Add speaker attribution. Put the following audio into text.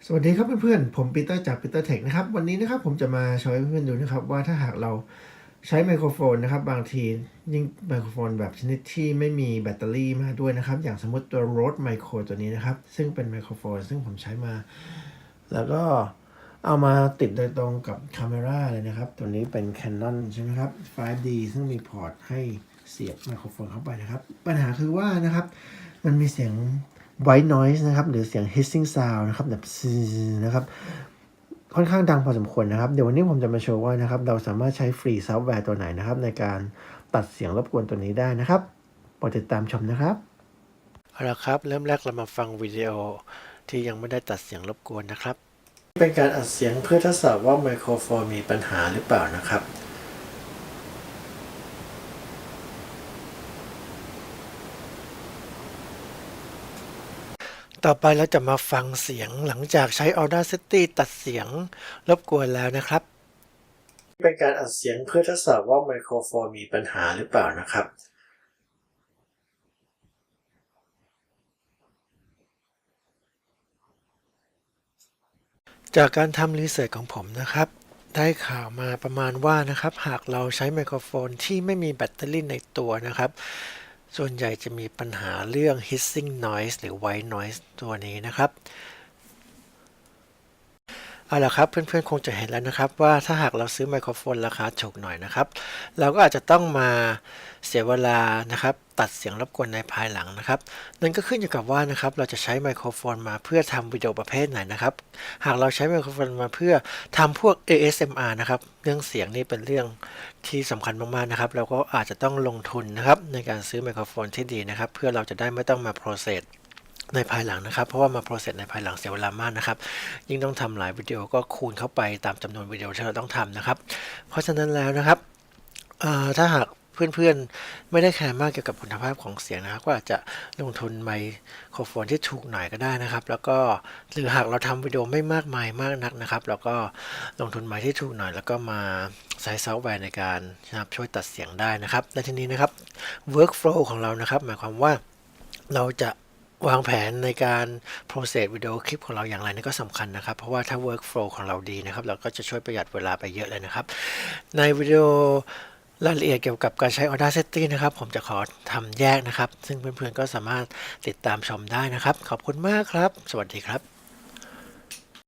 Speaker 1: สวัสดีครับเพื่อนๆผมปีเตอร์จากปีเตอร์เทคนะครับวันนี้นะครับผมจะมาโชว์ให้เพื่อนๆดูนะครับว่าถ้าหากเราใช้ไมโครโฟนนะครับบางทียิ่งไมโครโฟนแบบชนิดที่ไม่มีแบตเตอรี่มาด้วยนะครับอย่างสมมติตัว Rode Micro ตัวนี้นะครับซึ่งเป็นไมโครโฟนซึ่งผมใช้มาแล้วก็เอามาติดโดยตรงกับคาเมราเลยนะครับตัวนี้เป็น Canon ใช่ไหมครับ 5D ซึ่งมีพอร์ตให้เสียบไมโครโฟนเข้าไปนะครับปัญหาคือว่านะครับมันมีเสียงwhite noise นะครับหรือเสียง hissing sound นะครับแบบนะครับค่อนข้างดังพอสมควรนะครับเดี๋ยววันนี้ผมจะมาโชว์ว่านะครับเราสามารถใช้ฟรีซอฟต์แวร์ตัวไหนนะครับในการตัดเสียงรบกวนตัวนี้ได้นะครับโปรดติดตามชมนะครับเอาละครับเริ่มแรกเรามาฟังวิดีโอที่ยังไม่ได้ตัดเสียงรบกวนนะครับเป็นการอัดเสียงเพื่อทดสอบว่าไมโครโฟนมีปัญหาหรือเปล่านะครับต่อไปเราจะมาฟังเสียงหลังจากใช้ Audacity ตัดเสียงรบกวนแล้วนะครับเป็นการอัดเสียงเพื่อทดสอบว่าไมโครโฟนมีปัญหาหรือเปล่านะครับจากการทำรีเสิร์ชของผมนะครับได้ข่าวมาประมาณว่านะครับหากเราใช้ไมโครโฟนที่ไม่มีแบตเตอรี่ในตัวนะครับส่วนใหญ่จะมีปัญหาเรื่อง hissing noise หรือ white noise ตัวนี้นะครับ เอาล่ะครับเพื่อนๆคงจะเห็นแล้วนะครับว่าถ้าหากเราซื้อไมโครโฟนราคาถูกหน่อยนะครับเราก็อาจจะต้องมาเสียเวลานะครับตัดเสียงรบกวนในภายหลังนะครับนั่นก็ขึ้นอยู่กับว่านะครับเราจะใช้ไมโครโฟนมาเพื่อทำวิดีโอประเภทไหนนะครับหากเราใช้ไมโครโฟนมาเพื่อทำพวก ASMR นะครับเรื่องเสียงนี่เป็นเรื่องที่สำคัญมากๆนะครับเราก็อาจจะต้องลงทุนนะครับในการซื้อไมโครโฟนที่ดีนะครับเพื่อเราจะได้ไม่ต้องมา processในภายหลังนะครับเพราะว่ามา process ในภายหลังเสียเวลามากนะครับยิ่งต้องทำหลายวิดีโอก็คูณเข้าไปตามจำนวนวิดีโอที่เราต้องทำนะครับเพราะฉะนั้นแล้วนะครับถ้าหากเพื่อนๆไม่ได้แคร์มากเกี่ยวกับคุณภาพของเสียงนะครับก็อาจจะลงทุนไมโครโฟนที่ถูกหน่อยก็ได้นะครับแล้วก็หรือหากเราทำวิดีโอไม่มากมายมากนักนะครับเราก็ลงทุนไมค์ที่ถูกหน่อยแล้วก็มาใช้ซอฟต์แวร์ในการนะครับช่วยตัดเสียงได้นะครับและทีนี้นะครับ workflow ของเรานะครับหมายความว่าเราจะวางแผนในการ process วิดีโอคลิปของเราอย่างไรนี่ก็สำคัญนะครับเพราะว่าถ้า workflow ของเราดีนะครับเราก็จะช่วยประหยัดเวลาไปเยอะเลยนะครับในวิดีโอรายละเอียดเกี่ยวกับการใช้ Audacity นะครับผมจะขอทำแยกนะครับซึ่งเพื่อนๆก็สามารถติดตามชมได้นะครับขอบคุณมากครับสวัสดีครับ